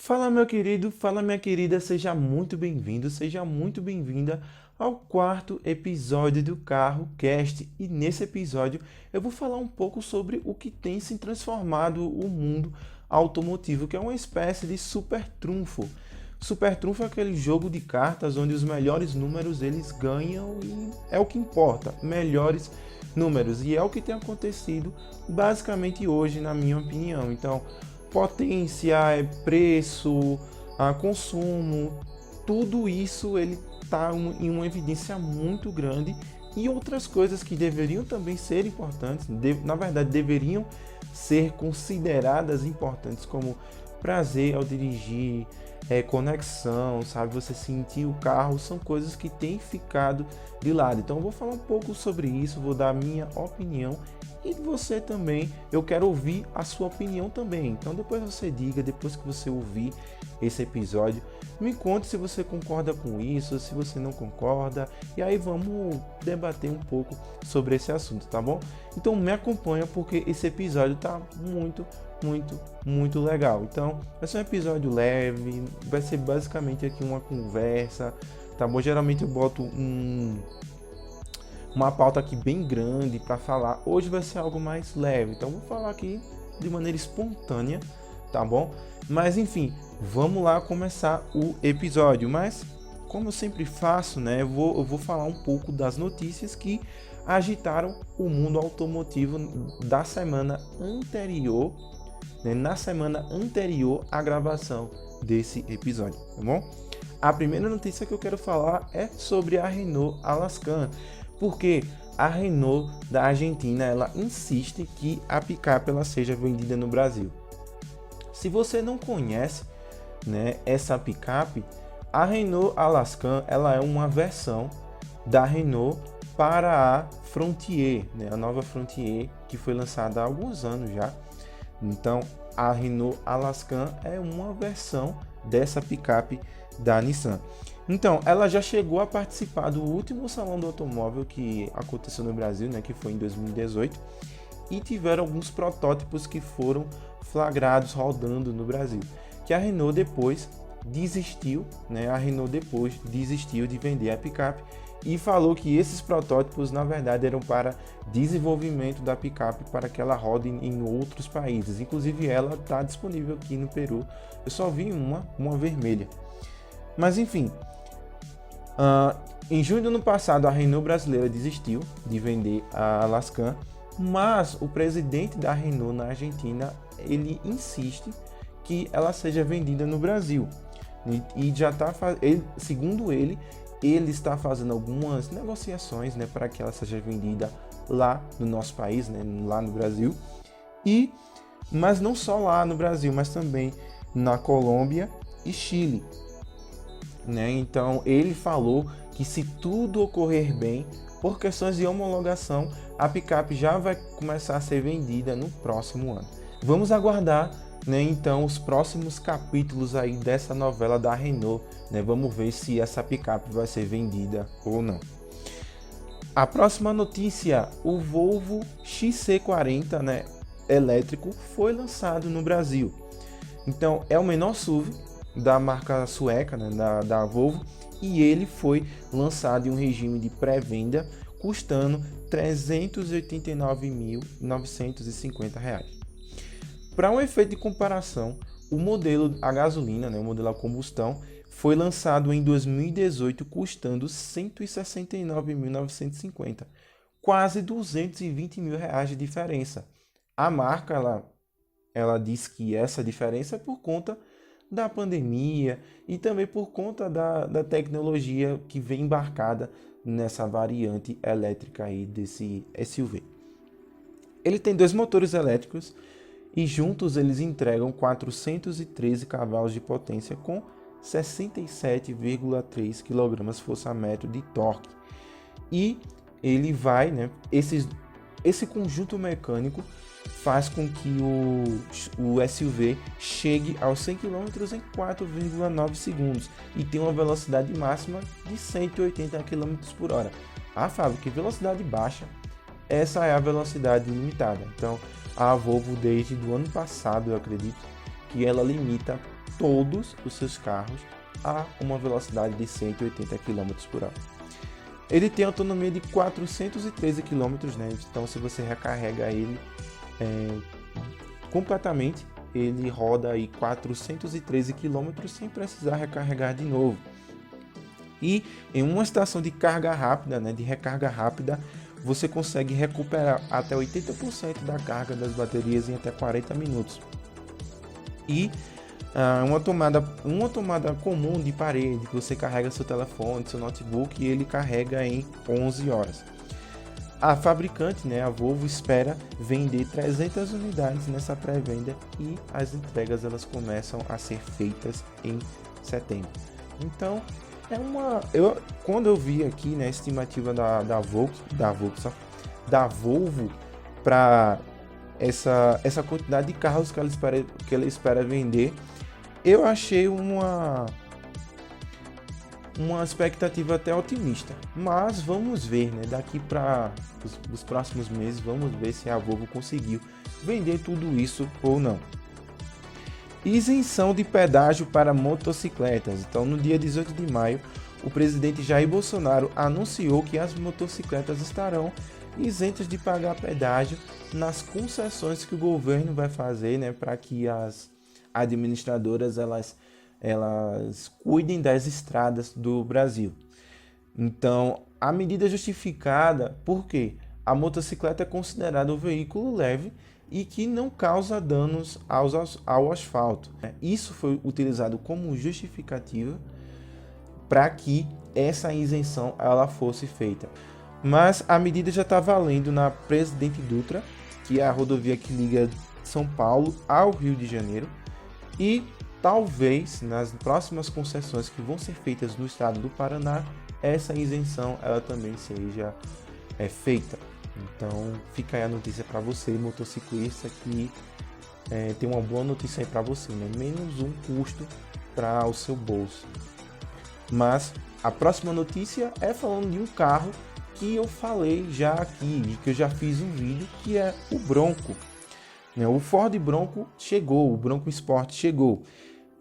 Fala meu querido, fala minha querida, seja muito bem-vindo, seja muito bem-vinda ao quarto episódio do Carro Cast. E nesse episódio eu vou falar um pouco sobre o que tem se transformado o mundo automotivo, que é uma espécie de super trunfo. Super trunfo é aquele jogo de cartas onde os melhores números eles ganham e é o que importa, melhores números. E é o que tem acontecido basicamente hoje, na minha opinião. Então, potência, preço, consumo, tudo isso ele está em uma evidência muito grande e outras coisas que deveriam também ser importantes, na verdade deveriam ser consideradas importantes como prazer ao dirigir, conexão, sabe? Você sentir o carro, são coisas que têm ficado de lado. Então eu vou falar um pouco sobre isso, vou dar a minha opinião e você também, eu quero ouvir a sua opinião também. Então depois você diga, depois que você ouvir esse episódio, me conte se você concorda com isso, se você não concorda, e aí vamos debater um pouco sobre esse assunto, tá bom? Então me acompanha porque esse episódio tá muito legal. Então vai ser um episódio leve, vai ser basicamente aqui uma conversa, tá bom? Geralmente eu boto uma pauta aqui bem grande para falar. Hoje vai ser algo mais leve, então vou falar aqui de maneira espontânea, tá bom? Mas enfim, vamos lá começar o episódio. Mas como eu sempre faço, né? Eu vou falar um pouco das notícias que agitaram o mundo automotivo da semana anterior, né? Na semana anterior à gravação desse episódio, tá bom? A primeira notícia que eu quero falar é sobre a Renault Alaskan, porque a Renault da Argentina ela insiste que a picape ela seja vendida no Brasil. Se você não conhece, né, essa picape, a Renault Alaskan ela é uma versão da Renault para a Frontier, né, a nova Frontier que foi lançada há alguns anos já. Então a Renault Alaskan é uma versão dessa picape da Nissan. Então, ela já chegou a participar do último salão do automóvel que aconteceu no Brasil, né, que foi em 2018, e tiveram alguns protótipos que foram flagrados rodando no Brasil. Que a Renault depois desistiu, né, de vender a picape e falou que esses protótipos na verdade eram para desenvolvimento da picape para que ela rode em outros países. Inclusive ela está disponível aqui no Peru. Eu só vi uma vermelha. Mas enfim, em junho do ano passado a Renault brasileira desistiu de vender a Alaskan, mas o presidente da Renault na Argentina ele insiste que ela seja vendida no Brasil e já está, segundo ele está fazendo algumas negociações, né, para que ela seja vendida lá no nosso país, né, lá no Brasil, mas não só lá no Brasil, mas também na Colômbia e Chile. Né? Então ele falou que se tudo ocorrer bem, por questões de homologação, a picape já vai começar a ser vendida no próximo ano. Vamos aguardar, né, então os próximos capítulos aí dessa novela da Renault, né? Vamos ver se essa picape vai ser vendida ou não. A próxima notícia, o Volvo XC40, né, elétrico foi lançado no Brasil. Então é o menor SUV da marca sueca, né, da Volvo, e ele foi lançado em um regime de pré-venda custando R$ 389.950. Para um efeito de comparação, o modelo a gasolina, né, o modelo a combustão, foi lançado em 2018 custando R$ 169.950, quase R$ 220 mil de diferença. A marca ela diz que essa diferença é por conta da pandemia e também por conta da tecnologia que vem embarcada nessa variante elétrica aí desse SUV. Ele tem dois motores elétricos e juntos eles entregam 413 cavalos de potência com 67,3 kgfm de torque. E ele vai, né, esse conjunto mecânico faz com que o SUV chegue aos 100 km em 4,9 segundos e tem uma velocidade máxima de 180 km por hora. Ah, Fábio, que velocidade baixa? Essa é a velocidade limitada. Então, a Volvo desde o ano passado, eu acredito, que ela limita todos os seus carros a uma velocidade de 180 km por hora. Ele tem autonomia de 413 km, né? Então se você recarrega ele completamente, ele roda aí 413 km sem precisar recarregar de novo. E em uma estação de carga rápida, né, de recarga rápida, você consegue recuperar até 80% da carga das baterias em até 40 minutos. E uma tomada comum de parede, que você carrega seu telefone, seu notebook, e ele carrega em 11 horas. A fabricante, né, a Volvo, espera vender 300 unidades nessa pré-venda e as entregas elas começam a ser feitas em setembro. Então, quando eu vi aqui, né, a estimativa da Volvo para essa quantidade de carros que ela espera vender, eu achei uma expectativa até otimista, mas vamos ver, né? Daqui para os próximos meses, vamos ver se a Volvo conseguiu vender tudo isso ou não. Isenção de pedágio para motocicletas. Então, no dia 18 de maio, o presidente Jair Bolsonaro anunciou que as motocicletas estarão isentas de pagar pedágio nas concessões que o governo vai fazer, né, para que as administradoras elas cuidem das estradas do Brasil. Então, a medida é justificada porque a motocicleta é considerada um veículo leve e que não causa danos ao asfalto. Isso foi utilizado como justificativa para que essa isenção ela fosse feita. Mas a medida já está valendo na Presidente Dutra, que é a rodovia que liga São Paulo ao Rio de Janeiro, e talvez nas próximas concessões que vão ser feitas no estado do Paraná, essa isenção ela também seja feita. Então fica aí a notícia para você, motociclista, que tem uma boa notícia aí para você, né? Menos um custo para o seu bolso. Mas a próxima notícia é falando de um carro que eu falei já aqui, que eu já fiz um vídeo, que é o Bronco. O Ford Bronco chegou, o Bronco Sport chegou.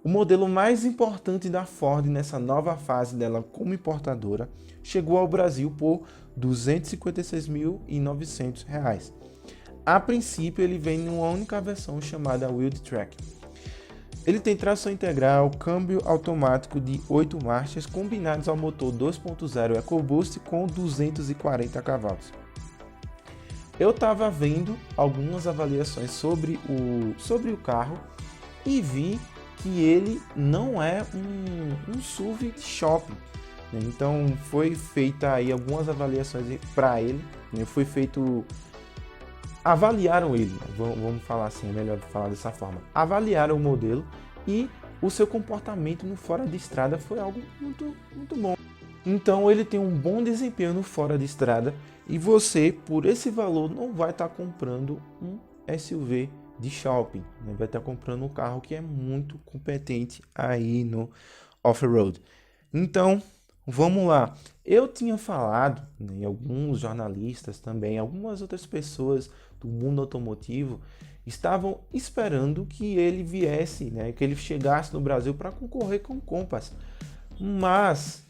O modelo mais importante da Ford nessa nova fase dela como importadora chegou ao Brasil por R$ 256.900. A princípio ele vem em uma única versão chamada Wheeltrack. Ele tem tração integral, câmbio automático de 8 marchas combinados ao motor 2.0 EcoBoost com 240 cavalos. Eu estava vendo algumas avaliações sobre o carro e vi que ele não é um SUV de shopping. Então foi feita aí algumas avaliações para ele, avaliaram ele, vamos falar assim, é melhor falar dessa forma. Avaliaram o modelo e o seu comportamento no fora de estrada foi algo muito, muito bom. Então ele tem um bom desempenho no fora de estrada e você, por esse valor, não vai estar comprando um SUV de shopping, né? Vai estar comprando um carro que é muito competente aí no off-road. Então, vamos lá. Eu tinha falado, né, e alguns jornalistas também, algumas outras pessoas do mundo automotivo estavam esperando que ele viesse, né, que ele chegasse no Brasil para concorrer com o Compass. Mas,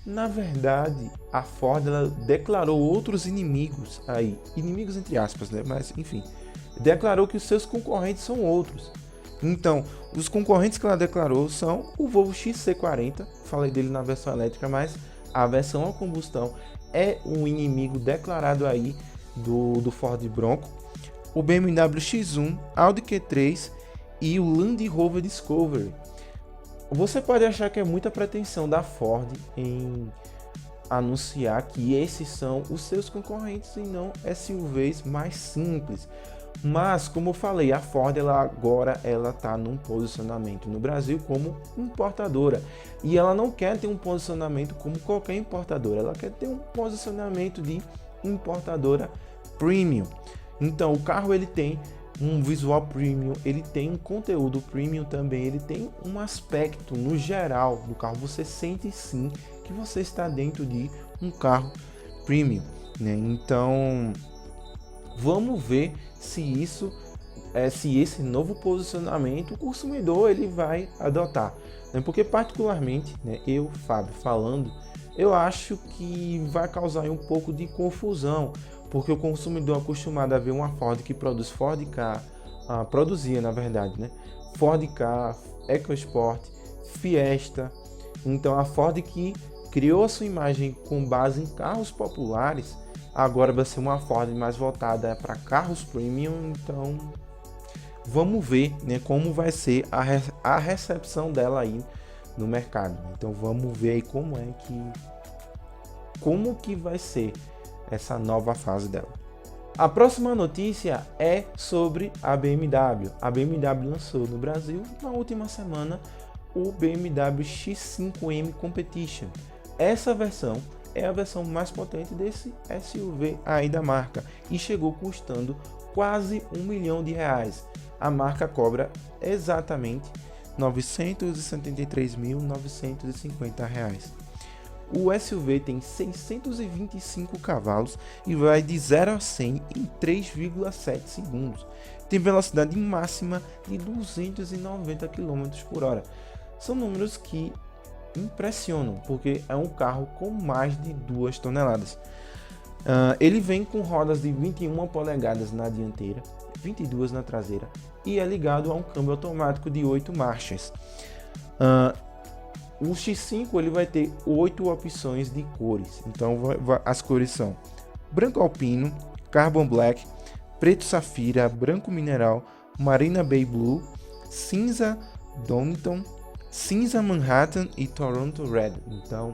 na verdade, a Ford ela declarou outros inimigos aí, inimigos entre aspas, né, mas enfim, declarou que os seus concorrentes são outros. Então, os concorrentes que ela declarou são o Volvo XC40, falei dele na versão elétrica, mas a versão a combustão é um inimigo declarado aí do Ford Bronco, o BMW X1, Audi Q3 e o Land Rover Discovery. Você pode achar que é muita pretensão da Ford em anunciar que esses são os seus concorrentes e não SUVs mais simples. Mas, como eu falei, a Ford agora está num posicionamento no Brasil como importadora. E ela não quer ter um posicionamento como qualquer importadora. Ela quer ter um posicionamento de importadora premium. Então, o carro ele tem um visual premium, ele tem um conteúdo premium também, ele tem um aspecto no geral do carro. Você sente sim que você está dentro de um carro premium, né? Então, vamos ver se isso se esse novo posicionamento o consumidor ele vai adotar, né? Porque particularmente, né, eu, Fábio, falando, eu acho que vai causar um pouco de confusão, porque o consumidor é acostumado a ver uma Ford que produz Ford Ka, produzia na verdade, né? Ford Ka, EcoSport, Fiesta. Então a Ford que criou a sua imagem com base em carros populares, agora vai ser uma Ford mais voltada para carros premium. Então vamos ver, né, como vai ser a recepção dela aí no mercado. Então vamos ver aí como que vai ser essa nova fase dela. A próxima notícia é sobre a BMW. A BMW lançou no Brasil na última semana o BMW X5M Competition. Essa versão é a versão mais potente desse SUV aí da marca e chegou custando quase R$ 1 milhão. A marca cobra exatamente R$ 973.950. O SUV tem 625 cavalos e vai de 0 a 100 em 3,7 segundos. Tem velocidade máxima de 290 km por hora. São números que impressionam, porque é um carro com mais de 2 toneladas. Ele vem com rodas de 21 polegadas na dianteira, 22 na traseira e é ligado a um câmbio automático de 8 marchas. O X5 ele vai ter 8 opções de cores. Então as cores são branco alpino, carbon black, preto safira, branco mineral, marina bay blue, cinza Donington, cinza Manhattan e Toronto Red. Então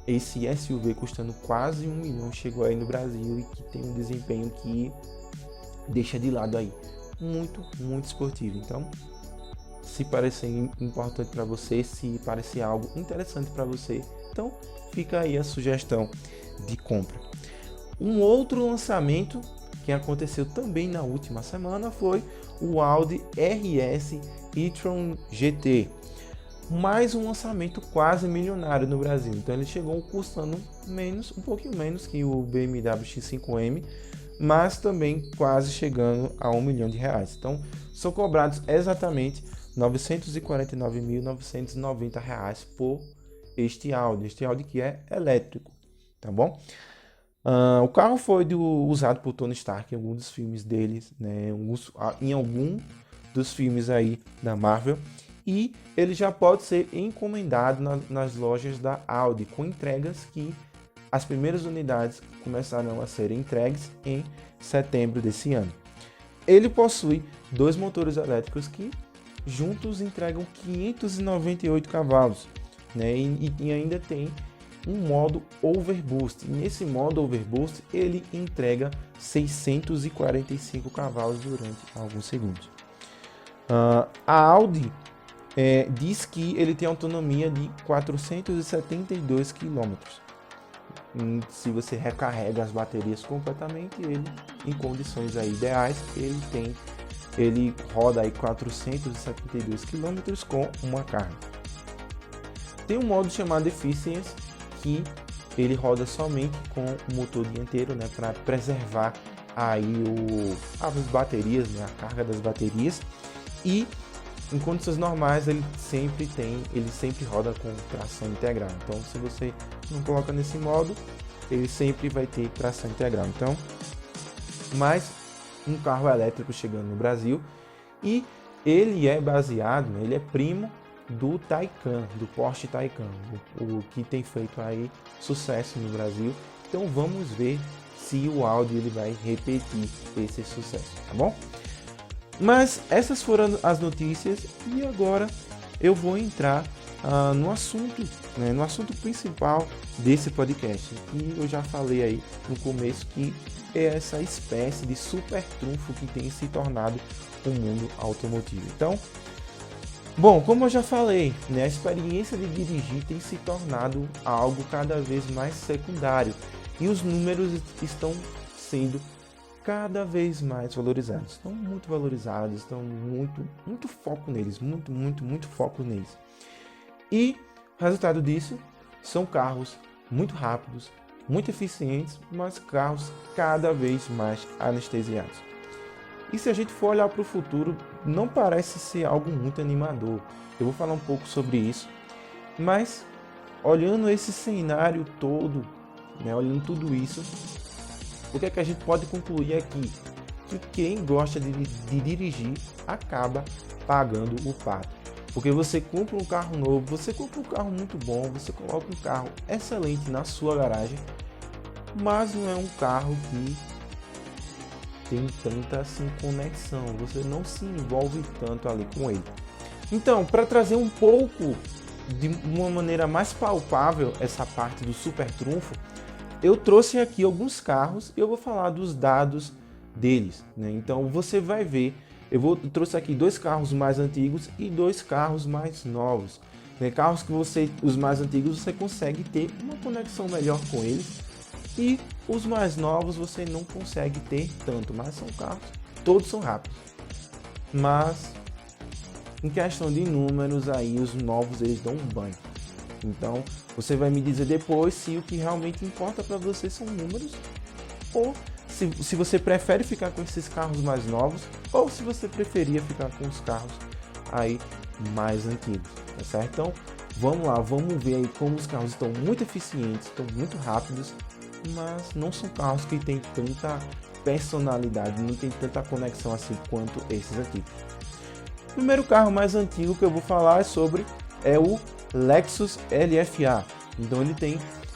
esse SUV custando quase R$ 1 milhão chegou aí no Brasil e que tem um desempenho que deixa de lado aí. Muito esportivo. Então, se parecer importante para você, se parecer algo interessante para você, então fica aí a sugestão de compra. Um outro lançamento que aconteceu também na última semana foi o Audi RS e-tron GT. Mais um lançamento quase milionário no Brasil. Então ele chegou custando um pouquinho menos que o BMW X5M, mas também quase chegando a R$ 1 milhão. Então são cobrados exatamente R$ 949.990 por este Audi que é elétrico, tá bom? O carro foi usado por Tony Stark em algum dos filmes deles, né? Em algum dos filmes aí da Marvel, e ele já pode ser encomendado nas lojas da Audi, com entregas que as primeiras unidades começarão a ser entregues em setembro desse ano. Ele possui 2 motores elétricos que juntos entregam 598 cavalos, né? E ainda tem um modo Overboost. E nesse modo Overboost ele entrega 645 cavalos durante alguns segundos. A Audi diz que ele tem autonomia de 472 km. Se você recarrega as baterias completamente, ele em condições aí ideais, ele roda aí 472 km com uma carga. Tem um modo chamado Efficiency, que ele roda somente com o motor dianteiro, né, para preservar aí as baterias, né, a carga das baterias, e em condições normais ele sempre roda com tração integral. Então se você não coloca nesse modo, ele sempre vai ter tração integral. Então, mais um carro elétrico chegando no Brasil, e ele é baseado, né, ele é primo do Taycan, do Porsche Taycan, o que tem feito aí sucesso no Brasil. Então vamos ver se o Audi ele vai repetir esse sucesso, tá bom? Mas essas foram as notícias e agora eu vou entrar no assunto, né, no assunto principal desse podcast. E eu já falei aí no começo que é essa espécie de super trunfo que tem se tornado o mundo automotivo. Então, bom, como eu já falei, né, a experiência de dirigir tem se tornado algo cada vez mais secundário e os números estão sendo cada vez mais valorizados. Estão muito valorizados, estão muito foco neles, muito foco neles. E o resultado disso são carros muito rápidos, muito eficientes, mas carros cada vez mais anestesiados. E se a gente for olhar para o futuro, não parece ser algo muito animador. Eu vou falar um pouco sobre isso, mas olhando esse cenário todo, né, olhando tudo isso, o que é que a gente pode concluir aqui? Que quem gosta de dirigir acaba pagando o pato. Porque você compra um carro novo, você compra um carro muito bom, você coloca um carro excelente na sua garagem, mas não é um carro que tem tanta assim, conexão, você não se envolve tanto ali com ele. Então, para trazer um pouco de uma maneira mais palpável essa parte do super trunfo, eu trouxe aqui alguns carros e eu vou falar dos dados deles, né? Então você vai ver, eu trouxe aqui 2 carros mais antigos e 2 carros mais novos, né? Carros que os mais antigos você consegue ter uma conexão melhor com eles, e os mais novos você não consegue ter tanto, mas são carros, todos são rápidos. Mas em questão de números aí, os novos eles dão um banho. Então você vai me dizer depois se o que realmente importa para você são números, ou se você prefere ficar com esses carros mais novos, ou se você preferia ficar com os carros aí mais antigos, tá certo? Então vamos lá, vamos ver aí como os carros estão muito eficientes, estão muito rápidos, mas não são carros que têm tanta personalidade, não tem tanta conexão assim quanto esses aqui. O primeiro carro mais antigo que eu vou falar é o Lexus LFA. Então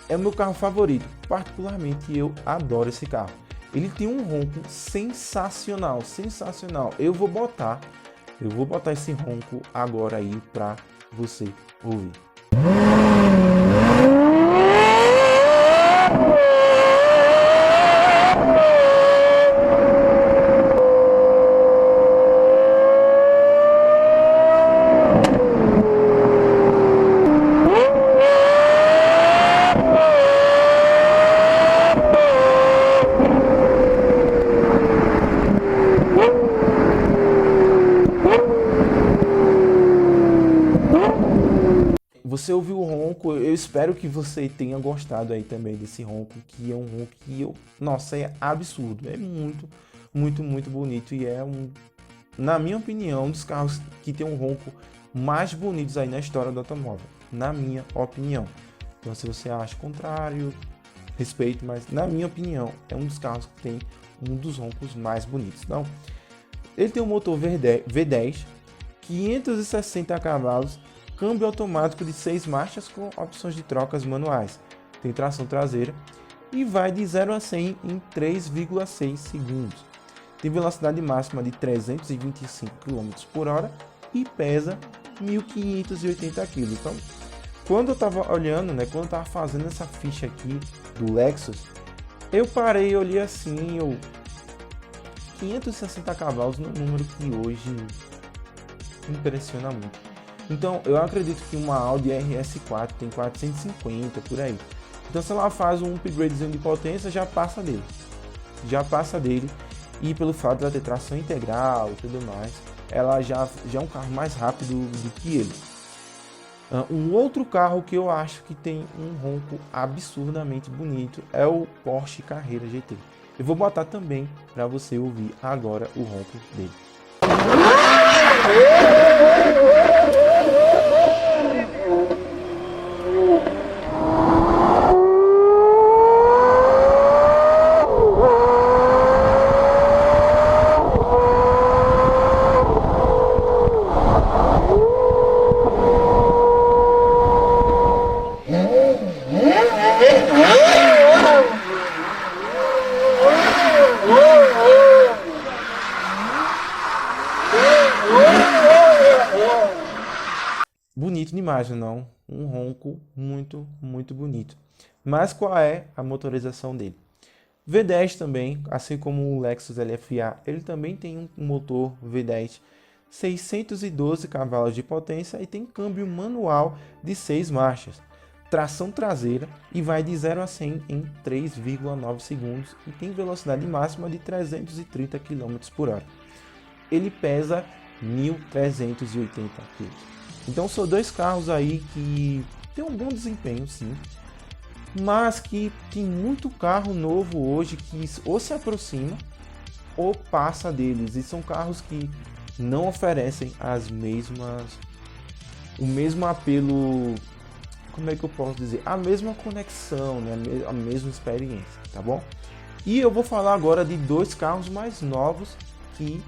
é o meu carro favorito, particularmente eu adoro esse carro. Ele tem um ronco sensacional, sensacional. Eu vou botar esse ronco agora aí para você ouvir. Você ouviu o ronco, eu espero que você tenha gostado aí também desse ronco, que é um ronco que nossa, é absurdo, é muito, muito, muito bonito e na minha opinião, um dos carros que tem um ronco mais bonitos aí na história do automóvel, na minha opinião. Então se você acha o contrário, respeito, mas na minha opinião, é um dos carros que tem um dos roncos mais bonitos. Então, ele tem um motor V10, 560 cavalos, câmbio automático de 6 marchas com opções de trocas manuais, tem tração traseira e vai de 0 a 100 em 3,6 segundos. Tem velocidade máxima de 325 km por hora e pesa 1.580 kg. Então, quando eu estava olhando, né, quando eu estava fazendo essa ficha aqui do Lexus, eu parei e olhei assim, 560 cavalos no número que hoje impressiona muito. Então, eu acredito que uma Audi RS4 tem 450 por aí. Então, se ela faz um upgradezinho de potência, já passa dele. E pelo fato de ela ter tração integral e tudo mais, ela já é um carro mais rápido do que ele. Um outro carro que eu acho que tem um ronco absurdamente bonito é o Porsche Carrera GT. Eu vou botar também para você ouvir agora o ronco dele. Bonito demais, não? Um ronco muito, muito bonito. Mas qual é a motorização dele? V10 também, assim como o Lexus LFA, ele também tem um motor V10, 612 cavalos de potência e tem câmbio manual de 6 marchas, tração traseira e vai de 0 a 100 em 3,9 segundos e tem velocidade máxima de 330 km por hora. Ele pesa 1.380 kg. Então são dois carros aí que tem um bom desempenho, sim, mas que tem muito carro novo hoje que ou se aproxima ou passa deles, e são carros que não oferecem o mesmo apelo, como é que eu posso dizer? A mesma conexão, né? A mesma experiência, tá bom? E eu vou falar agora de dois carros mais novos que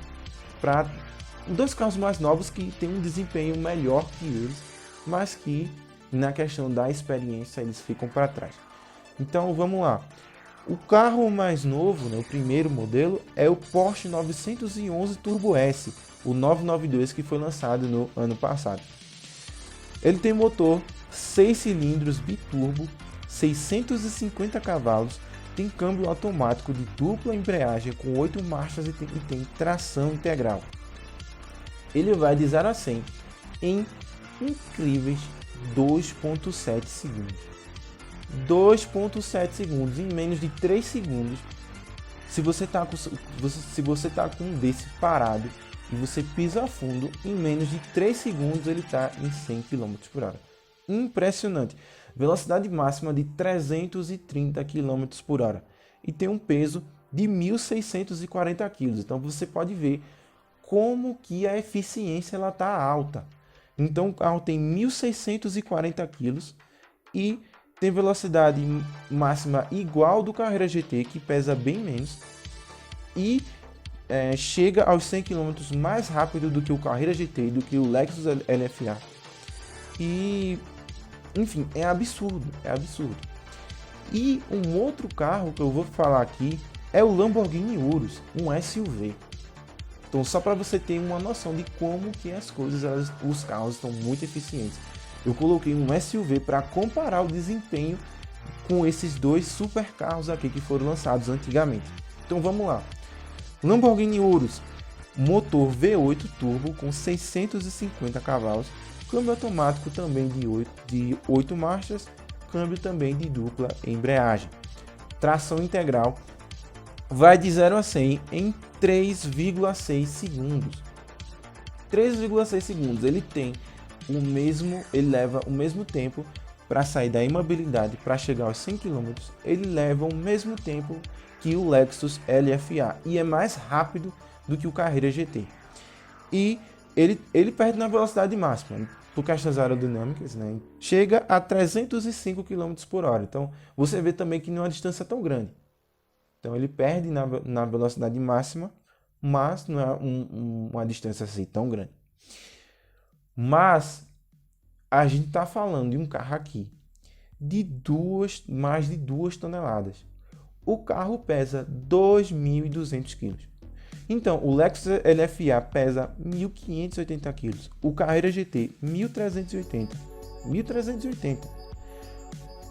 têm um desempenho melhor que eles, mas que na questão da experiência eles ficam para trás. Então vamos lá. O carro mais novo, né, o primeiro modelo, é o Porsche 911 Turbo S, o 992, que foi lançado no ano passado. Ele tem motor 6 cilindros biturbo, 650 cavalos, tem câmbio automático de dupla embreagem com 8 marchas e tem tração integral. Ele vai de 0 a 100 em incríveis 2,7 segundos. 2,7 segundos, em menos de 3 segundos. Se você tá com um desse parado e você pisa a fundo, em menos de 3 segundos ele está em 100 km por hora. Impressionante. Velocidade máxima de 330 km por hora. E tem um peso de 1.640 kg. Então você pode ver como que a eficiência ela está alta. Então o carro tem 1.640 kg e tem velocidade máxima igual do Carrera GT, que pesa bem menos, e chega aos 100 km mais rápido do que o Carrera GT, do que o Lexus LFA. E, enfim, é absurdo, é absurdo. E um outro carro que eu vou falar aqui é o Lamborghini Urus, um SUV. Então, só para você ter uma noção de como que as coisas, os carros estão muito eficientes. Eu coloquei um SUV para comparar o desempenho com esses dois super carros aqui que foram lançados antigamente. Então vamos lá. Lamborghini Urus, motor V8 turbo com 650 cavalos, câmbio automático também de 8 marchas, câmbio também de dupla embreagem. Tração integral, vai de 0 a 100 em 3,6 segundos. 3,6 segundos, ele leva o mesmo tempo para sair da imobilidade para chegar aos 100 km, ele leva o mesmo tempo que o Lexus LFA e é mais rápido do que o Carrera GT. E ele perde na velocidade máxima, por questões aerodinâmicas, né? Chega a 305 km por hora. Então você vê também que não é uma distância tão grande. Então ele perde na velocidade máxima, mas não é uma distância assim tão grande. Mas a gente está falando de um carro aqui de mais de 2 toneladas. O carro pesa 2.200 kg. Então, o Lexus LFA pesa 1.580 kg. O Carrera GT, 1.380.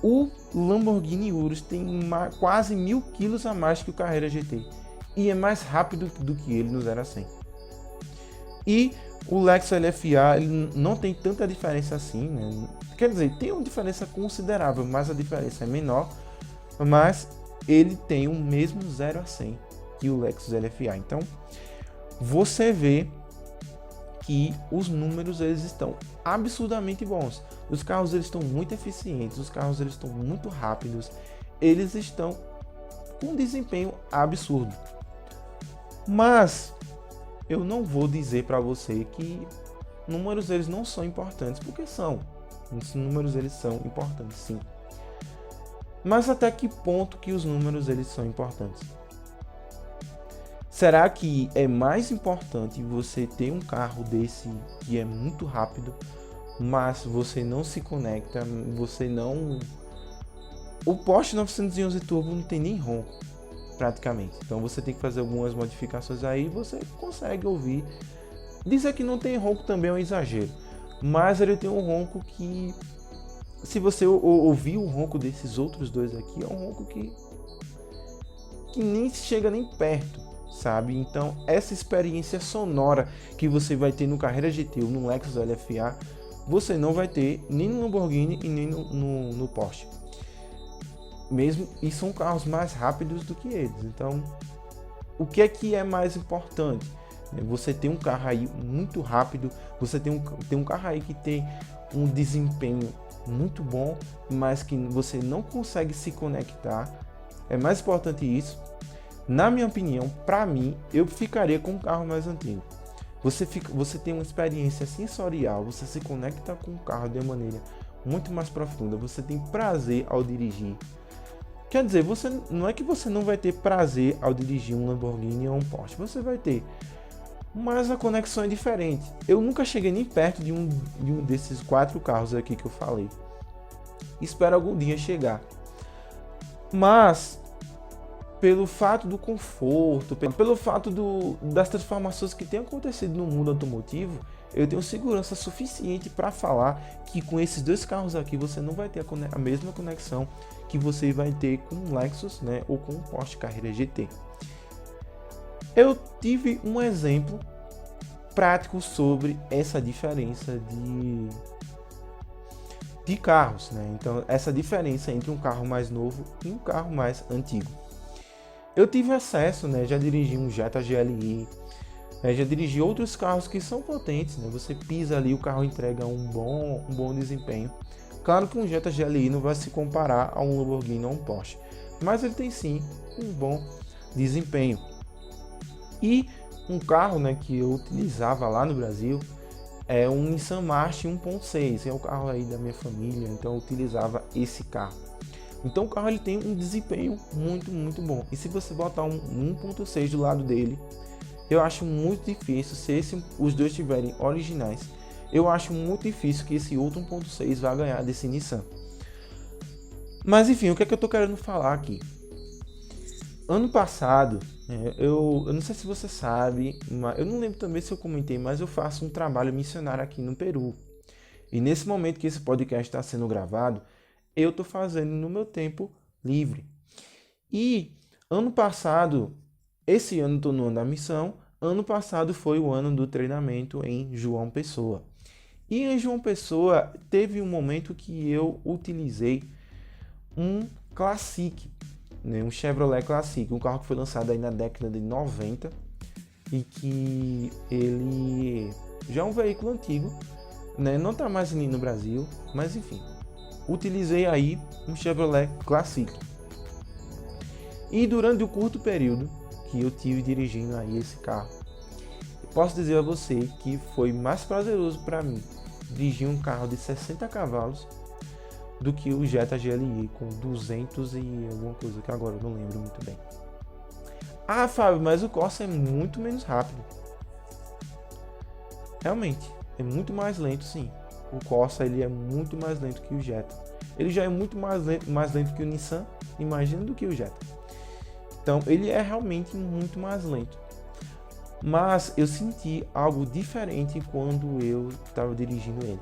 O Lamborghini Urus tem quase 1.000 kg a mais que o Carrera GT. E é mais rápido do que ele no 0 a 100. E o Lexus LFA ele não tem tanta diferença assim, né? Quer dizer, tem uma diferença considerável, mas a diferença é menor. Mas ele tem o mesmo 0 a 100 que o Lexus LFA. Então, você vê que os números eles estão absurdamente bons. Os carros eles estão muito eficientes, os carros eles estão muito rápidos, eles estão com um desempenho absurdo. Mas eu não vou dizer para você que números eles não são importantes, porque são. Os números eles são importantes, sim. Mas até que ponto que os números eles são importantes? Será que é mais importante você ter um carro desse que é muito rápido, mas você não se conecta, você não... O Porsche 911 Turbo não tem nem ronco, praticamente. Então você tem que fazer algumas modificações aí, você consegue ouvir. Dizer que não tem ronco também é um exagero, mas ele tem um ronco que... Se você ouvir o ronco desses outros dois aqui, é um ronco que nem chega nem perto, sabe? Então, essa experiência sonora que você vai ter no Carrera GT ou no Lexus LFA, você não vai ter nem no Lamborghini e nem no Porsche. Mesmo, e são carros mais rápidos do que eles. Então, o que é mais importante? Você tem um carro aí muito rápido, você tem um carro aí que tem um desempenho muito bom, mas que você não consegue se conectar. É mais importante isso Na minha opinião, para mim, eu ficaria com um carro mais antigo. Você tem uma experiência sensorial, você se conecta com o carro de uma maneira muito mais profunda, você tem prazer ao dirigir. Quer dizer, não é que você não vai ter prazer ao dirigir um Lamborghini ou um Porsche, você vai ter, mas a conexão é diferente. Eu nunca cheguei nem perto de um desses 4 carros aqui que eu falei. Espero algum dia chegar. Mas pelo fato do conforto, pelo fato das transformações que têm acontecido no mundo automotivo, eu tenho segurança suficiente para falar que com esses 2 carros aqui você não vai ter a mesma conexão que você vai ter com um Lexus, né, ou com um Porsche Carrera GT. Eu tive um exemplo prático sobre essa diferença de carros, né? Então, essa diferença entre um carro mais novo e um carro mais antigo. Eu tive acesso, né? Já dirigi um Jetta GLI, né? Já dirigi outros carros que são potentes, né? Você pisa ali, o carro entrega um bom desempenho. Claro que um Jetta GLI não vai se comparar a um Lamborghini ou um Porsche, mas ele tem sim um bom desempenho. E um carro, né, que eu utilizava lá no Brasil é um Nissan March 1.6, é o carro aí da minha família, então eu utilizava esse carro. Então o carro ele tem um desempenho muito bom. E se você botar um 1.6 do lado dele, eu acho muito difícil, se os dois estiverem originais, eu acho muito difícil que esse outro 1.6 vá ganhar desse Nissan. Mas enfim, o que é que eu tô querendo falar aqui? Ano passado, eu não sei se você sabe, mas eu não lembro também se eu comentei, mas eu faço um trabalho missionário aqui no Peru. E nesse momento que esse podcast está sendo gravado, eu estou fazendo no meu tempo livre. E ano passado, esse ano estou no ano da missão, ano passado foi o ano do treinamento em João Pessoa. E em João Pessoa teve um momento que eu utilizei um Classic, né, um Chevrolet Classic, um carro que foi lançado aí na década de 90 e que ele já é um veículo antigo, né, não está mais no Brasil, mas enfim, utilizei aí um Chevrolet Classic. E durante o curto período que eu tive dirigindo aí esse carro, eu posso dizer a você que foi mais prazeroso para mim dirigir um carro de 60 cavalos do que o Jetta GLI com 200 e alguma coisa que agora eu não lembro muito bem. Ah, Fábio, mas o Corsa é muito menos rápido. Realmente, é muito mais lento, sim. O Corsa ele é muito mais lento que o Jetta. Ele já é muito mais lento que o Nissan, imagina, do que o Jetta. Então, ele é realmente muito mais lento. Mas eu senti algo diferente quando eu estava dirigindo ele.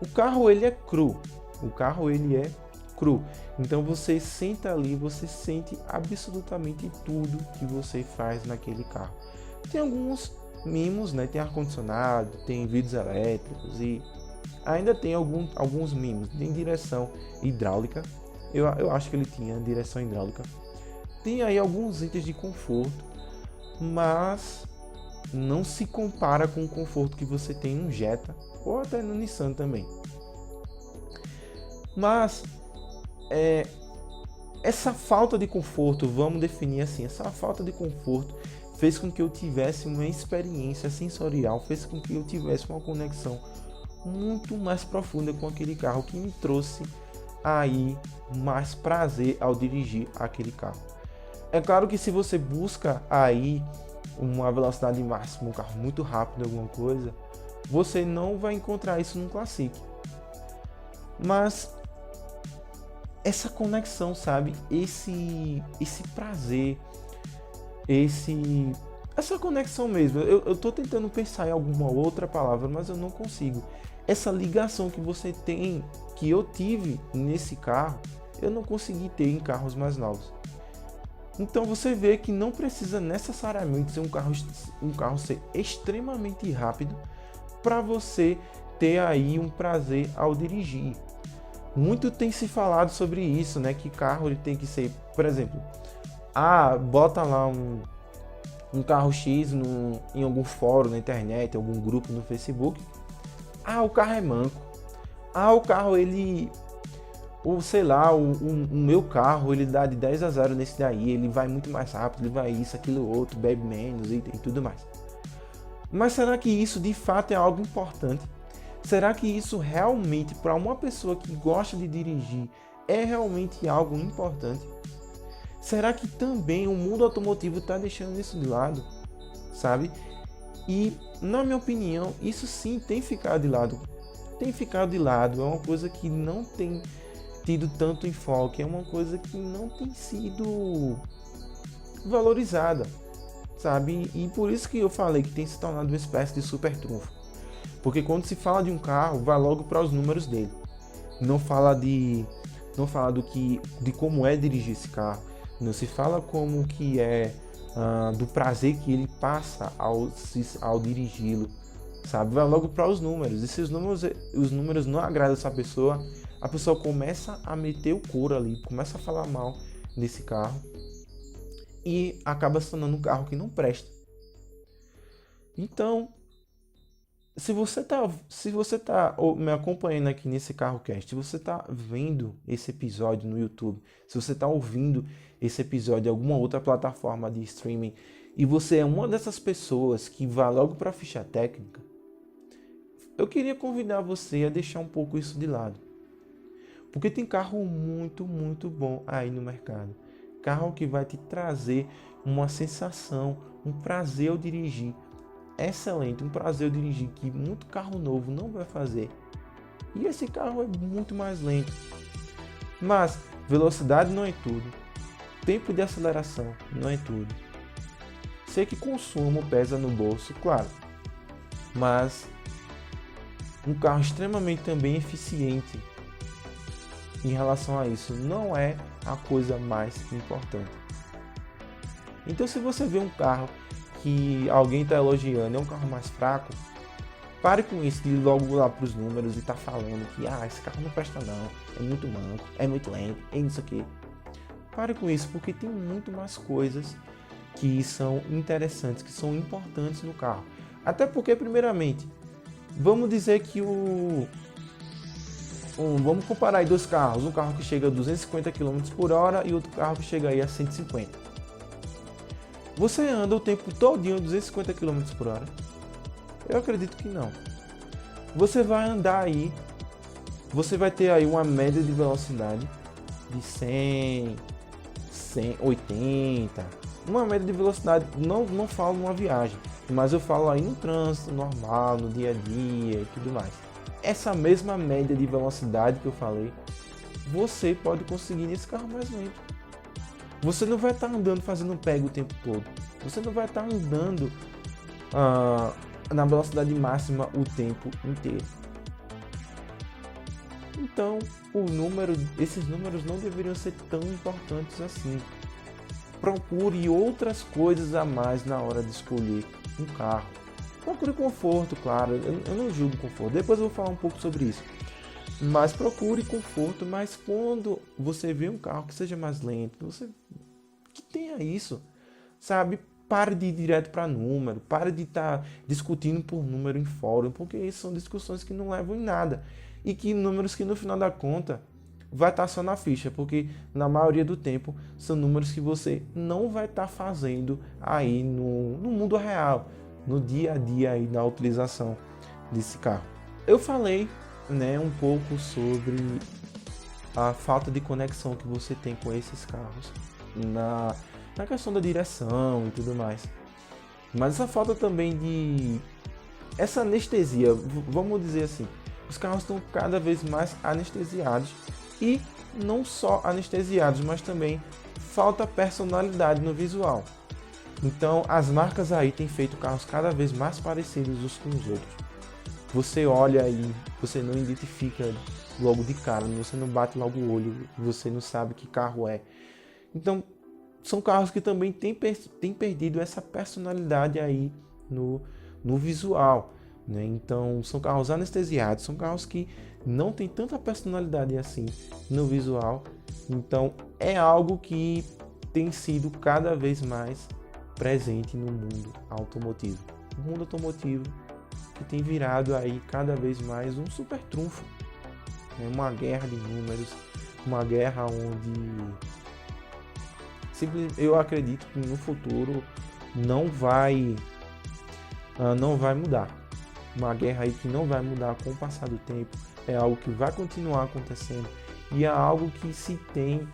O carro ele é cru. O carro ele é cru. Então você senta ali, você sente absolutamente tudo que você faz naquele carro. Tem alguns mimos, né? Tem ar-condicionado, tem vidros elétricos e ainda tem alguns mimos. Tem direção hidráulica. Eu acho que ele tinha direção hidráulica. Tem aí alguns itens de conforto, mas não se compara com o conforto que você tem no Jetta ou até no Nissan também. Mas essa falta de conforto, vamos definir assim, essa falta de conforto fez com que eu tivesse uma experiência sensorial, fez com que eu tivesse uma conexão muito mais profunda com aquele carro, que me trouxe aí mais prazer ao dirigir aquele carro. É claro que se você busca aí uma velocidade máxima, um carro muito rápido, alguma coisa, você não vai encontrar isso num Classic. Mas essa conexão, sabe? Esse prazer, essa conexão mesmo. Eu tô tentando pensar em alguma outra palavra, mas eu não consigo. Essa ligação que você tem, que eu tive nesse carro, eu não consegui ter em carros mais novos. Então você vê que não precisa necessariamente ser um carro ser extremamente rápido para você ter aí um prazer ao dirigir. Muito tem se falado sobre isso, né? Que carro ele tem que ser, por exemplo, bota lá um carro X em algum fórum na internet, algum grupo no Facebook. O carro é manco. O carro Ou sei lá, o meu carro, ele dá de 10 a 0 nesse daí, ele vai muito mais rápido, ele vai isso, aquilo, outro, bebe menos e tudo mais. Mas será que isso de fato é algo importante? Será que isso realmente, para uma pessoa que gosta de dirigir, é realmente algo importante? Será que também o mundo automotivo está deixando isso de lado, sabe? E, na minha opinião, isso sim tem ficado de lado. Tem ficado de lado, é uma coisa que não tem tido tanto enfoque, é uma coisa que não tem sido valorizada, sabe? E por isso que eu falei que tem se tornado uma espécie de super trunfo. Porque quando se fala de um carro, vai logo para os números dele. Não fala de como é dirigir esse carro. Não se fala como que é do prazer que ele passa ao dirigi-lo, sabe? Vai logo para os números. E se os números não agradam essa pessoa, a pessoa começa a meter o couro ali, começa a falar mal desse carro e acaba se tornando um carro que não presta. Então, se você tá me acompanhando aqui nesse CarroCast, se você tá vendo esse episódio no YouTube, se você tá ouvindo esse episódio em alguma outra plataforma de streaming e você é uma dessas pessoas que vai logo para a ficha técnica, eu queria convidar você a deixar um pouco isso de lado. Porque tem carro muito, muito bom aí no mercado. Carro que vai te trazer uma sensação, um prazer ao dirigir excelente, um prazer ao dirigir que muito carro novo não vai fazer. E esse carro é muito mais lento. Mas velocidade não é tudo. Tempo de aceleração não é tudo. Sei que consumo pesa no bolso, claro. Mas um carro extremamente também eficiente em relação a isso não é a coisa mais importante. Então, se você vê um carro que alguém está elogiando, é um carro mais fraco, pare com isso de ir logo lá para os números e tá falando que esse carro não presta não, é muito manco, é muito lento, é isso aqui. Pare com isso, porque tem muito mais coisas que são interessantes, que são importantes no carro. Até porque, primeiramente, vamos dizer que vamos comparar aí dois carros, um carro que chega a 250 km por hora e outro carro que chega aí a 150. Você anda o tempo todinho a 250 km por hora? Eu acredito que não. Você vai andar aí, você vai ter aí uma média de velocidade de 100, 180, uma média de velocidade, não falo numa viagem, mas eu falo aí no trânsito normal, no dia a dia e tudo mais. Essa mesma média de velocidade que eu falei, você pode conseguir nesse carro mais lento. Você não vai estar andando fazendo pega o tempo todo. Você não vai estar andando na velocidade máxima o tempo inteiro. Então, esses números não deveriam ser tão importantes assim. Procure outras coisas a mais na hora de escolher um carro. Procure conforto, claro, eu não julgo conforto, depois eu vou falar um pouco sobre isso. Mas procure conforto, mas quando você vê um carro que seja mais lento, que tenha isso, sabe? Pare de ir direto para número, pare de estar discutindo por número em fórum, porque isso são discussões que não levam em nada. E que números que no final da conta vai estar só na ficha, porque na maioria do tempo são números que você não vai estar fazendo aí no mundo real, no dia a dia aí na utilização desse carro. Eu falei, um pouco sobre a falta de conexão que você tem com esses carros na questão da direção e tudo mais. Mas essa falta também essa anestesia, vamos dizer assim, os carros estão cada vez mais anestesiados e não só anestesiados, mas também falta personalidade no visual. Então as marcas aí têm feito carros cada vez mais parecidos uns com os outros. Você olha aí, você não identifica logo de cara, você não bate logo o olho, você não sabe que carro é. Então são carros que também têm perdido essa personalidade aí no visual, né? Então são carros anestesiados, são carros que não tem tanta personalidade assim no visual. Então é algo que tem sido cada vez mais presente no mundo automotivo. O mundo automotivo que tem virado aí cada vez mais um super trunfo, né? Uma guerra de números, uma guerra onde eu acredito que no futuro não vai mudar. Uma guerra aí que não vai mudar com o passar do tempo, é algo que vai continuar acontecendo e é algo que se tem,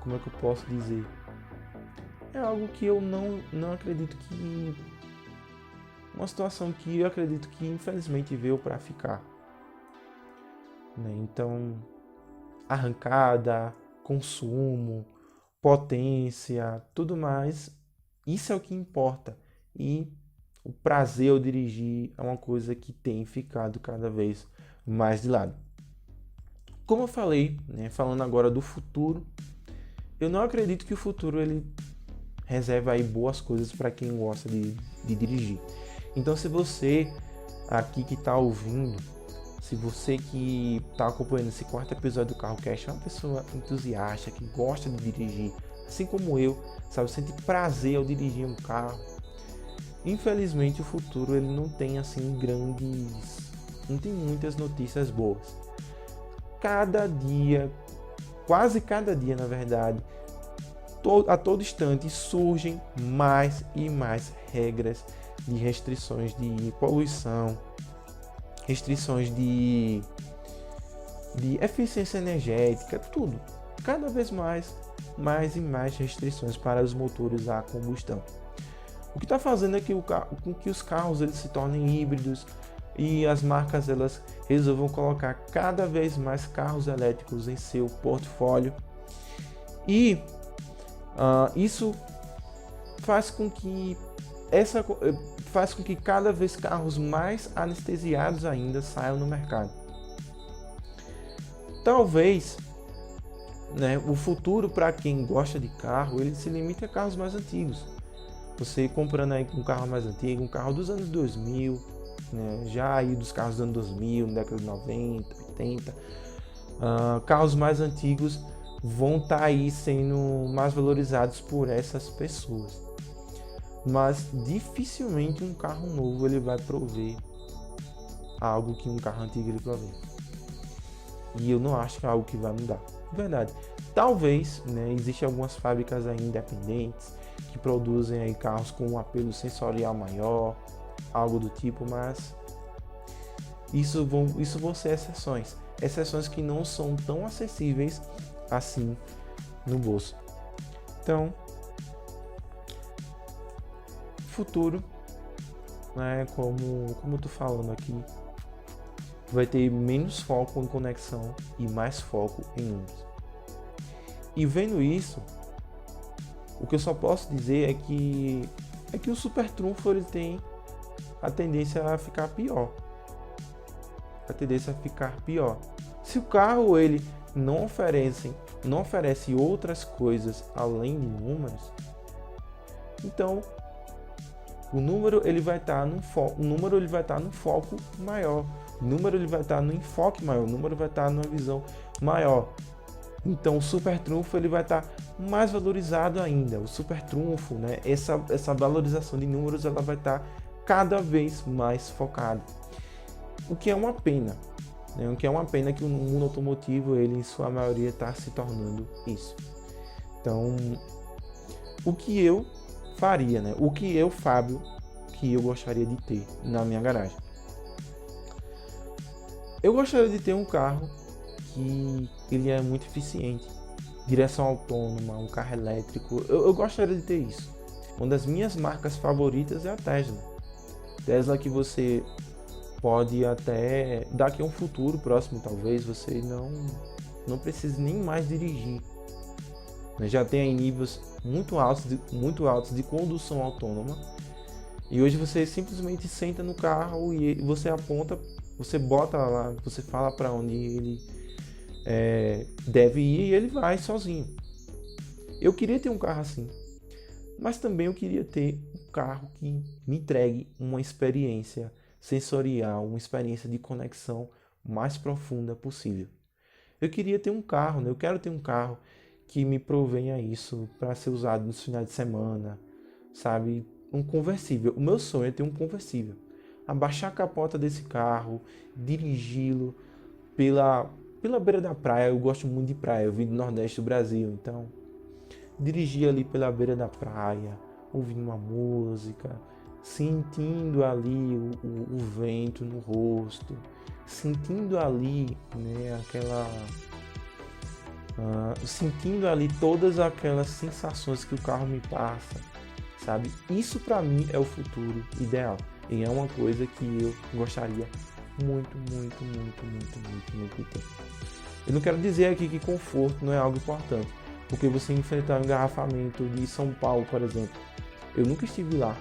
como é que eu posso dizer? É algo que eu não acredito que... Uma situação que eu acredito que infelizmente veio para ficar, né? Então, arrancada, consumo, potência, tudo mais, isso é o que importa. E o prazer ao dirigir é uma coisa que tem ficado cada vez mais de lado. Como eu falei, né, falando agora do futuro, eu não acredito que o futuro ele reserva aí boas coisas para quem gosta de dirigir. Então, se você aqui que está ouvindo, se você que está acompanhando esse quarto episódio do CarroCast é uma pessoa entusiasta, que gosta de dirigir, assim como eu, sabe, sente prazer ao dirigir um carro, infelizmente o futuro ele não tem assim não tem muitas notícias boas. Cada dia, quase cada dia na verdade, a todo instante surgem mais e mais regras de restrições de poluição, restrições de eficiência energética, tudo. Cada vez mais e mais restrições para os motores a combustão. O que está fazendo é com que os carros eles se tornem híbridos e as marcas elas resolvam colocar cada vez mais carros elétricos em seu portfólio. E isso faz com que cada vez carros mais anestesiados ainda saiam no mercado. Talvez, né, o futuro para quem gosta de carro, ele se limite a carros mais antigos. Você comprando aí um carro mais antigo, um carro dos anos 2000, né, já aí dos carros dos anos 2000, na década de 90, 80, carros mais antigos vão estar aí sendo mais valorizados por essas pessoas. Mas dificilmente um carro novo ele vai prover algo que um carro antigo ele provê. E eu não acho que é algo que vai mudar. Verdade. Talvez, né, existem algumas fábricas aí independentes que produzem aí carros com um apelo sensorial maior, algo do tipo, mas isso vão ser exceções. Exceções que não são tão acessíveis assim no bolso. Então, futuro, né, como eu tô falando aqui, vai ter menos foco em conexão e mais foco em números. E vendo isso, o que eu só posso dizer é que o super trunfo ele tem a tendência a ficar pior. Se o carro ele não oferece outras coisas além de números, então o número ele vai estar no foco maior, o número ele vai estar no enfoque maior, o número vai estar numa visão maior. Então o super trunfo ele vai estar mais valorizado ainda. O super trunfo, né, essa valorização de números ela vai estar cada vez mais focada. O que é uma pena, né? O que é uma pena que o mundo automotivo ele em sua maioria está se tornando isso. Então, o que eu faria, né? O que eu, Fábio, que eu gostaria de ter na minha garagem? Eu gostaria de ter um carro que ele é muito eficiente, direção autônoma, um carro elétrico. Eu gostaria de ter isso. Uma das minhas marcas favoritas é a Tesla. Tesla que você pode até, daqui a um futuro próximo, talvez, você não precise nem mais dirigir. Já tem aí níveis muito altos de condução autônoma. E hoje você simplesmente senta no carro e você aponta, você bota lá, você fala para onde ele deve ir e ele vai sozinho. Eu queria ter um carro assim, mas também eu queria ter um carro que me entregue uma experiência sensorial, uma experiência de conexão mais profunda possível. Eu queria ter um carro, né? Eu quero ter um carro que me provenha isso para ser usado nos finais de semana, sabe? Um conversível. O meu sonho é ter um conversível. Abaixar a capota desse carro, dirigi-lo pela beira da praia. Eu gosto muito de praia, eu vim do Nordeste do Brasil, então dirigir ali pela beira da praia, ouvindo uma música, sentindo ali o vento no rosto, sentindo ali, né, sentindo ali todas aquelas sensações que o carro me passa, sabe? Isso para mim é o futuro ideal e é uma coisa que eu gostaria muito de ter. Eu não quero dizer aqui que conforto não é algo importante, porque você enfrentar um engarrafamento de São Paulo, por exemplo, eu nunca estive lá.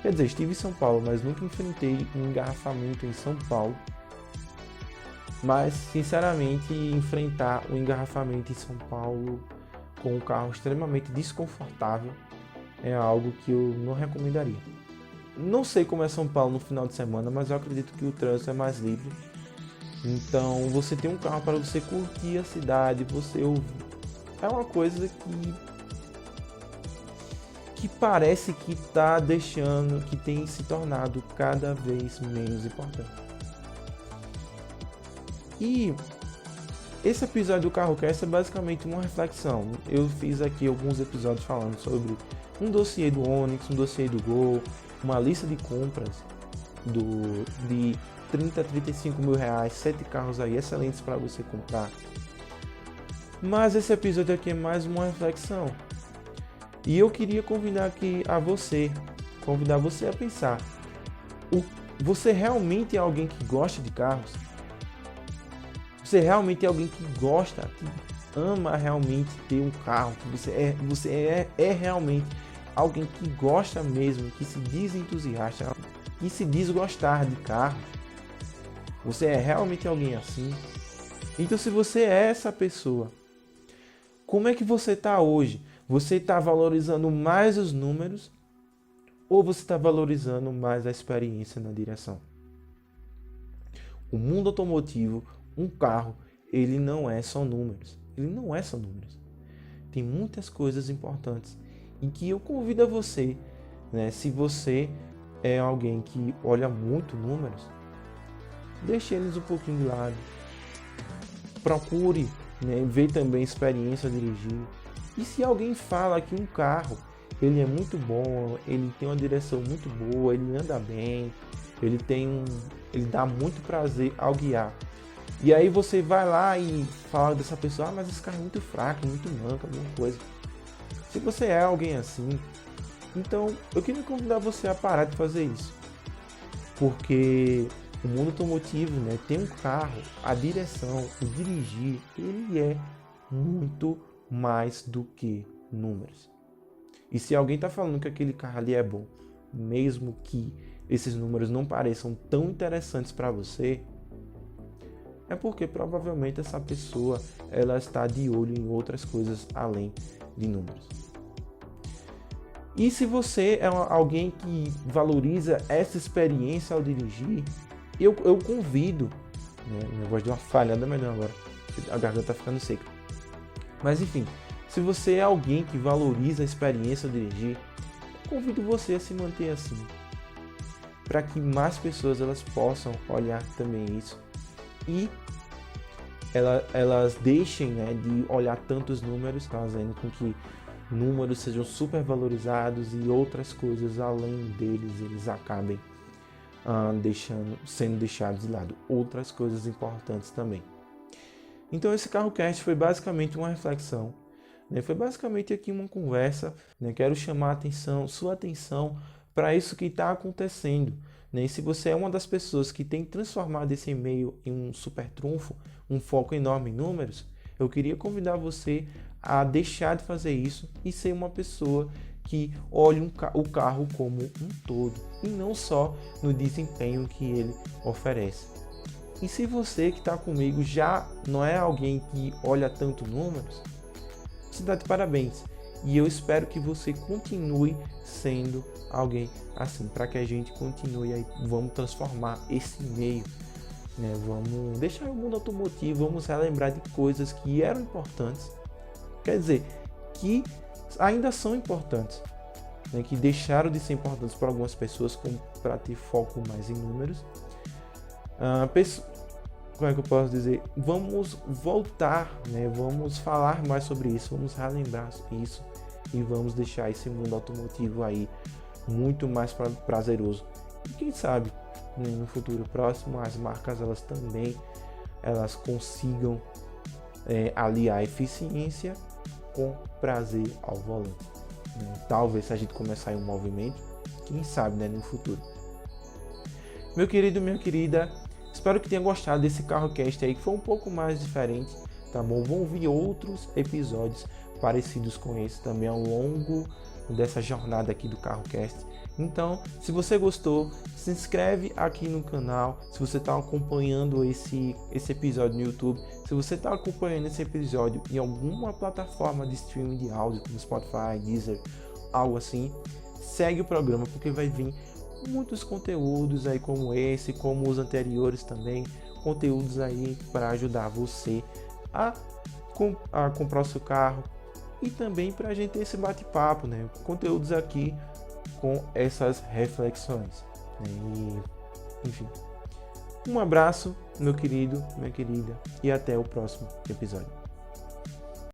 Quer dizer, estive em São Paulo, mas nunca enfrentei um engarrafamento em São Paulo. Mas, sinceramente, enfrentar um engarrafamento em São Paulo com um carro extremamente desconfortável é algo que eu não recomendaria. Não sei como é São Paulo no final de semana, mas eu acredito que o trânsito é mais livre. Então, você tem um carro para você curtir a cidade, você ouvir. É uma coisa que parece que está deixando, que tem se tornado cada vez menos importante. E esse episódio do CarroCast é basicamente uma reflexão. Eu fiz aqui alguns episódios falando sobre um dossiê do Onix, um dossiê do Gol, uma lista de compras de 30 a 35 mil reais, 7 carros aí excelentes para você comprar. Mas esse episódio aqui é mais uma reflexão. E eu queria convidar você a pensar. Você realmente é alguém que gosta de carros? Você realmente é alguém que gosta, que ama realmente ter um carro? Que você é realmente alguém que gosta mesmo, que se diz entusiasta, que se diz gostar de carros? Você é realmente alguém assim? Então, se você é essa pessoa, como é que você está hoje? Você está valorizando mais os números ou você está valorizando mais a experiência na direção? O mundo automotivo, um carro, ele não é só números. Ele não é só números. Tem muitas coisas importantes em que eu convido a você, né? Se você é alguém que olha muito números, deixe eles um pouquinho de lado. Procure, né, ver também experiência a dirigir. E se alguém fala que um carro ele é muito bom, ele tem uma direção muito boa, ele anda bem, ele dá muito prazer ao guiar. E aí você vai lá e fala dessa pessoa, mas esse carro é muito fraco, muito manco, alguma coisa. Se você é alguém assim, então eu queria convidar você a parar de fazer isso. Porque o mundo automotivo, né, tem um carro, a direção, o dirigir, ele é muito mais do que números. E se alguém está falando que aquele carro ali é bom, mesmo que esses números não pareçam tão interessantes para você, é porque provavelmente essa pessoa ela está de olho em outras coisas além de números. E se você é alguém que valoriza essa experiência ao dirigir, eu convido, né, minha voz deu uma falhada melhor agora, a garganta está ficando seca. Mas enfim, se você é alguém que valoriza a experiência ao dirigir, eu convido você a se manter assim, para que mais pessoas elas possam olhar também isso e elas deixem, né, de olhar tantos números, fazendo com que números sejam super valorizados e outras coisas além deles eles acabem sendo deixados de lado, outras coisas importantes também. Então esse CarroCast foi basicamente uma reflexão, né? Foi basicamente aqui uma conversa, né? Quero chamar sua atenção para isso que está acontecendo, né? E se você é uma das pessoas que tem transformado esse e-mail em um super trunfo, um foco enorme em números, eu queria convidar você a deixar de fazer isso e ser uma pessoa que olhe o carro como um todo e não só no desempenho que ele oferece. E se você que está comigo já não é alguém que olha tanto números, você dá de parabéns. E eu espero que você continue sendo alguém assim, para que a gente continue aí, vamos transformar esse meio, né? Vamos deixar o mundo automotivo, vamos relembrar de coisas que eram importantes, quer dizer, que ainda são importantes, né? Que deixaram de ser importantes para algumas pessoas para ter foco mais em números. como é que eu posso dizer? Vamos voltar, né? Vamos falar mais sobre isso, vamos relembrar isso e vamos deixar esse mundo automotivo aí muito mais prazeroso. E quem sabe, né, no futuro próximo as marcas elas consigam aliar eficiência com prazer ao volante. Né? Talvez se a gente começar em um movimento, quem sabe, né, no futuro. Meu querido, minha querida, espero que tenha gostado desse CarroCast aí, que foi um pouco mais diferente, tá bom? Vão vir outros episódios parecidos com esse também ao longo dessa jornada aqui do CarroCast. Então, se você gostou, se inscreve aqui no canal. Se você está acompanhando esse episódio no YouTube, se você está acompanhando esse episódio em alguma plataforma de streaming de áudio, como Spotify, Deezer, algo assim, segue o programa, porque vai vir muitos conteúdos aí como esse, como os anteriores também, conteúdos aí para ajudar você a comprar o seu carro e também para a gente ter esse bate-papo, né? Conteúdos aqui com essas reflexões. E, enfim, um abraço, meu querido, minha querida, e até o próximo episódio.